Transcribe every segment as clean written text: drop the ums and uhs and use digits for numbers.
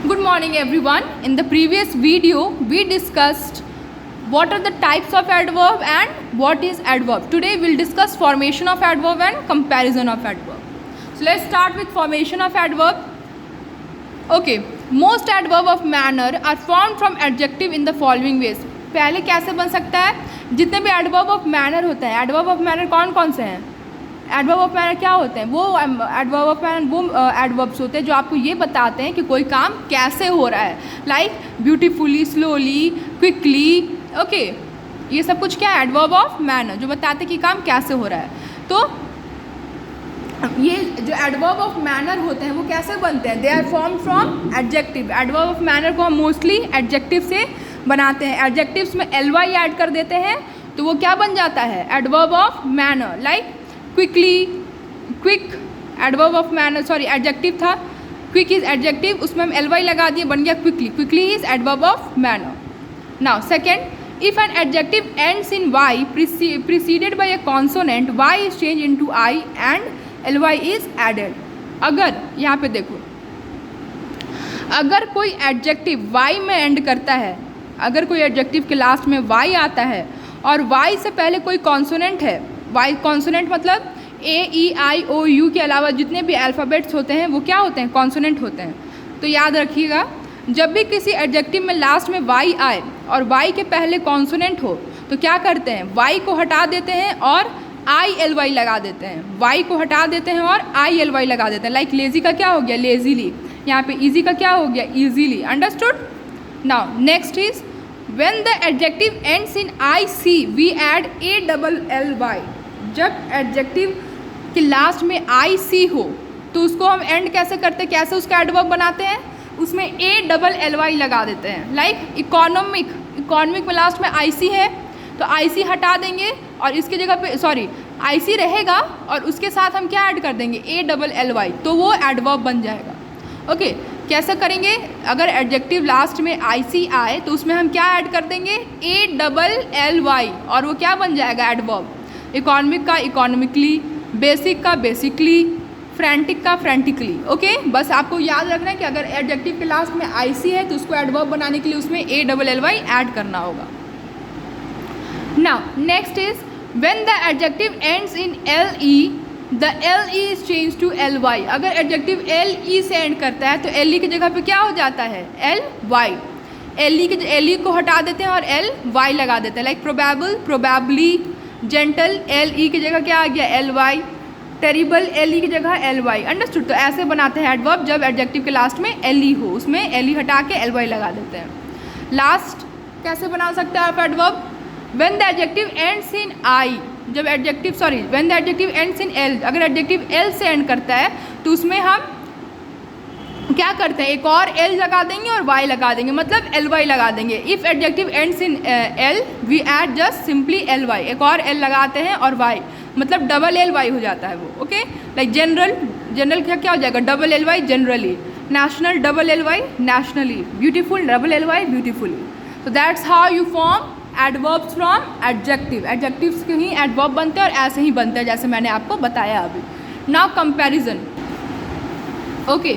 Good morning everyone. In the previous video we discussed what are the types of adverb and what is adverb. Today we'll discuss formation of adverb and comparison of adverb. So let's start with formation of adverb. Okay, most adverb of manner are formed from adjective in the following ways. पहले कैसे बन सकता है? जितने भी adverb of manner होते हैं, adverb of manner कौन कौन से हैं? एडवर्ब ऑफ मैनर क्या होते हैं? वो एडवर्ब ऑफ मैनर वो एडवर्ब्स होते हैं जो आपको ये बताते हैं कि कोई काम कैसे हो रहा है, like beautifully, slowly, quickly. Okay, ये सब कुछ क्या है? एडवर्ब ऑफ मैनर जो बताते हैं कि काम कैसे हो रहा है. तो ये जो एडवर्ब ऑफ मैनर होते हैं वो कैसे बनते हैं? They are form from adjective. Adverb of manner को हम मोस्टली एडजेक्टिव से बनाते हैं. एडजेक्टिव्स में ly ऐड कर देते हैं तो वो क्या बन जाता है? Adverb of manner. Like quickly, quick adverb of manner, sorry adjective था. क्विक इज एडजेक्टिव, उसमें हम ly लगा दिए, बन गया quickly. Quickly is adverb of manner. Now second, if an adjective ends in y preceded by a consonant, y is changed into I and ly is added. अगर यहाँ पे देखो, अगर कोई एडजेक्टिव y में एंड करता है, अगर कोई एडजेक्टिव के लास्ट में y आता है और y से पहले कोई कॉन्सोनेंट है, y कॉन्सोनेंट मतलब A-E-I-O-U के अलावा जितने भी अल्फ़ाबेट्स होते हैं वो क्या होते हैं? कॉन्सोनेंट होते हैं. तो याद रखिएगा, जब भी किसी एडजेक्टिव में लास्ट में y आए और y के पहले कॉन्सोनेंट हो तो क्या करते हैं? y को हटा देते हैं और I-L-Y लगा देते हैं. y को हटा देते हैं और I-L-Y लगा देते हैं. लाइक लेज़ी का क्या हो गया? लेज़ीली. यहाँ पे ईजी का क्या हो गया? Easily. Understood. Now next is when the adjective ends in I-C we add A-double-L-Y. जब एडजेक्टिव के लास्ट में I-C हो तो उसको हम एंड कैसे करते हैं? कैसे उसका एडवर्ब बनाते हैं? उसमें A-double-L-Y लगा देते हैं. लाइक इकोनॉमिक, इकोनॉमिक में लास्ट में I-C है तो I-C हटा देंगे और इसके जगह पे सॉरी I-C रहेगा और उसके साथ हम क्या ऐड कर देंगे? A-double-L-Y. तो वो एडवर्ब बन जाएगा. ओके, कैसे करेंगे? अगर एडजेक्टिव लास्ट में I-C आए तो उसमें हम क्या ऐड कर देंगे? A-double-L-Y और वो क्या बन जाएगा? एडवर्ब. इकोनॉमिक का इकोनॉमिकली, बेसिक का बेसिकली, फ्रेंटिक का फ्रेंटिकली. ओके, बस आपको याद रखना है कि अगर एडजेक्टिव के लास्ट में I-C है तो उसको एडवर्ब बनाने के लिए उसमें A-double-L-Y ऐड करना होगा. Now next is when the adjective ends in L-E the L-E is change to L-Y. अगर एडजेक्टिव L-E से एंड करता है तो L-E की जगह पे क्या हो जाता है? L-Y. L-E को हटा देते हैं और L-Y लगा देते हैं. Like probable, probably, gentle L-E की जगह क्या आ गया? L-Y. टेरिबल L-E की जगह L-Y. अंडरस्टूड. तो ऐसे बनाते हैं एडवर्ब जब एडजेक्टिव के लास्ट में L-E हो, उसमें L-E हटा के L-Y लगा देते हैं. लास्ट कैसे बना सकते हैं आप adverb? When the adjective ends in I, जब adjective sorry when the adjective ends in L, अगर एडजेक्टिव L से एंड करता है तो उसमें हम क्या करते हैं? एक और L लगा देंगे और Y लगा देंगे, मतलब L-Y लगा देंगे. If adjective ends in L we add just simply L-Y. एक और L लगाते हैं और Y, मतलब डबल L-Y हो जाता है वो. ओके, लाइक जनरल, जनरल क्या हो जाएगा? Double L-Y generally. National double L-Y nationally. Beautiful double L-Y beautifully. तो that's how you form adverbs from adjective. Adjectives के ही एडवर्ब बनते हैं और ऐसे ही बनते हैं जैसे मैंने आपको बताया अभी. Now comparison. Okay,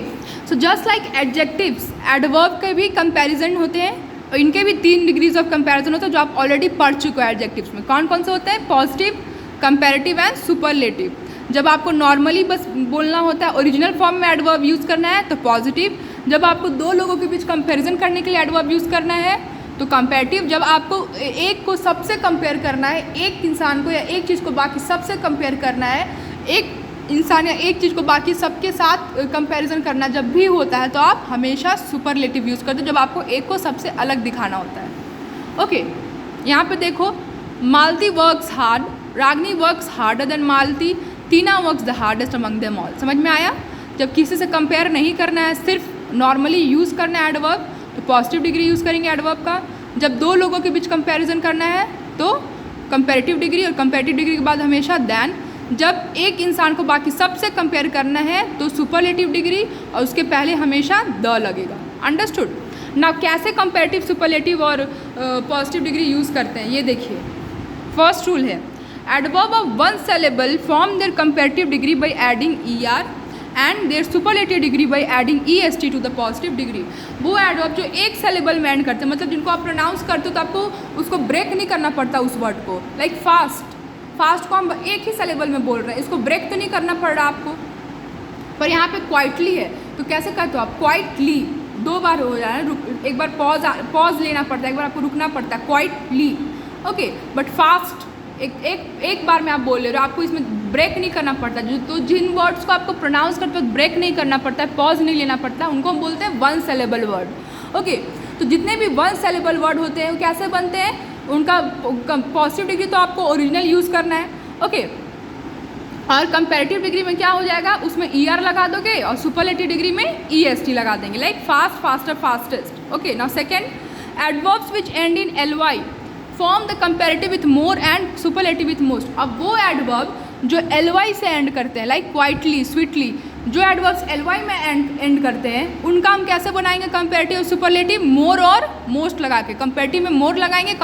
so just like adjectives, adverb के भी कंपैरिजन होते हैं और इनके भी 3 डिग्रीज ऑफ कंपैरिजन होते हैं जो आप ऑलरेडी पढ़ चुके हो. एडजेक्टिव्स में कौन कौन से होते हैं? Positive, comparative and superlative. जब आपको नॉर्मली बस बोलना होता है, ओरिजिनल फॉर्म में एडवर्ब यूज़ करना है तो पॉजिटिव. जब आपको दो लोगों के बीच कंपैरिजन करने के लिए एडवर्ब यूज़ करना है तो कंपैरेटिव. जब आपको एक को सबसे कंपेयर करना है, एक इंसान को या एक चीज़ को बाकी सबसे कंपेयर करना है, एक इंसान या एक चीज़ को बाकी सबके साथ कंपैरिजन करना जब भी होता है तो आप हमेशा सुपरलेटिव यूज़ करते हो जब आपको एक को सबसे अलग दिखाना होता है. ओके, यहाँ पे देखो, Malti works hard, Ragini works harder than Malti, Tina works the hardest among them all. समझ में आया? जब किसी से कंपेयर नहीं करना है, सिर्फ नॉर्मली यूज़ करना है एडवर्ब तो पॉजिटिव डिग्री यूज़ करेंगे एडवर्ब का. जब दो लोगों के बीच कंपैरिजन करना है तो कंपैरेटिव डिग्री, और कंपैरेटिव डिग्री के बाद हमेशा देन. जब एक इंसान को बाकी सबसे कंपेयर करना है तो सुपरलेटिव डिग्री और उसके पहले हमेशा द लगेगा. अंडरस्टूड. ना कैसे कंपैरेटिव, सुपरलेटिव और पॉजिटिव डिग्री यूज़ करते हैं ये देखिए. फर्स्ट रूल है, adverb of one syllable form their comparative degree by adding ER and their superlative degree by adding EST to the positive degree. वो एडवर्ब जो एक सेलेबल में एंड करते हैं, मतलब जिनको आप प्रोनाउंस करते हो तो आपको उसको ब्रेक नहीं करना पड़ता उस वर्ड को। लाइक फास्ट को हम एक ही सेलेबल में बोल रहे हैं, इसको ब्रेक तो नहीं करना पड़ रहा आपको। पर यहाँ पे क्वाइटली है तो कैसे कहते हो आप, क्वाइटली, 2 बार हो जा रहा है, एक बार पॉज लेना पड़ता है, एक बार आपको रुकना पड़ता है, क्वाइटली। ओके, बट फास्ट एक बार में आप बोल ले रहे हो, आपको इसमें ब्रेक नहीं करना पड़ता। तो जिन वर्ड्स को आपको प्रोनाउंस करते वक्त ब्रेक नहीं करना पड़ता है, पॉज नहीं लेना पड़ता, उनको हम बोलते हैं 1 syllable वर्ड। ओके, तो जितने भी 1 syllable वर्ड होते हैं वो कैसे बनते हैं, उनका पॉजिटिव डिग्री तो आपको ओरिजिनल यूज़ करना है। ओके, और कंपैरेटिव डिग्री में क्या हो जाएगा, उसमें ER लगा दोगे और सुपरलेटिव डिग्री में EST लगा देंगे, like fast, faster, fastest. Okay, now second, adverbs which and in LY form the comparative with more and superlative with most. अब वो एडवर्ब जो LY से एंड करते हैं, लाइक क्वाइटली, स्वीटली, जो एडवर्ब्स LY में एंड करते हैं उनका हम कैसे बनाएंगे कंपैरेटिव और सुपरलेटिव, मोर और मोस्ट लगा के। कंपैरेटिव में मोर लगाएंगे,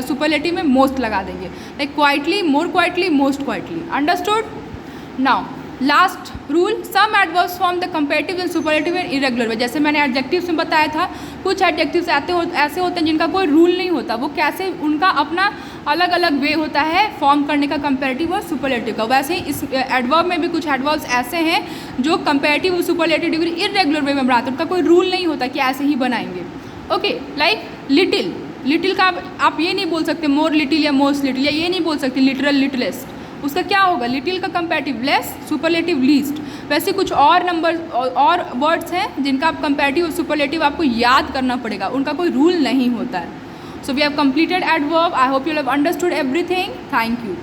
सुपरलेटिव में मोस्ट लगा देंगे, like quietly, more quietly, most quietly. Understood? Now last rule, some adverbs form the comparative and superlative in irregular way. जैसे मैंने एडजेक्टिव्स में बताया था, कुछ एडजेक्टिव्स ऐसे होते हैं जिनका कोई रूल नहीं होता, वो कैसे, उनका अपना अलग अलग वे होता है फॉर्म करने का कंपैरेटिव और सुपरलेटिव का। वैसे ही इस एडवर्ब में भी कुछ एडवर्ब्स ऐसे हैं जो कंपैरेटिव और सुपरलेटिव डिग्री इरेगुलर वे में बनाते हैं, उनका कोई रूल नहीं होता कि ऐसे ही बनाएंगे। ओके, लाइक लिटिल का आप ये नहीं बोल सकते मोर लिटिल या मोस्ट लिटिल, या ये नहीं बोल सकते लिटरल, लिटलेस्ट। उसका क्या होगा, लिटिल का कंपैरेटिव लेस, सुपरलेटिव लीस्ट। वैसे कुछ और नंबर और वर्ड्स हैं जिनका आप कंपैरेटिव और सुपरलेटिव आपको याद करना पड़ेगा, उनका कोई रूल नहीं होता है। So we have completed adverb. I hope you have understood everything. Thank you.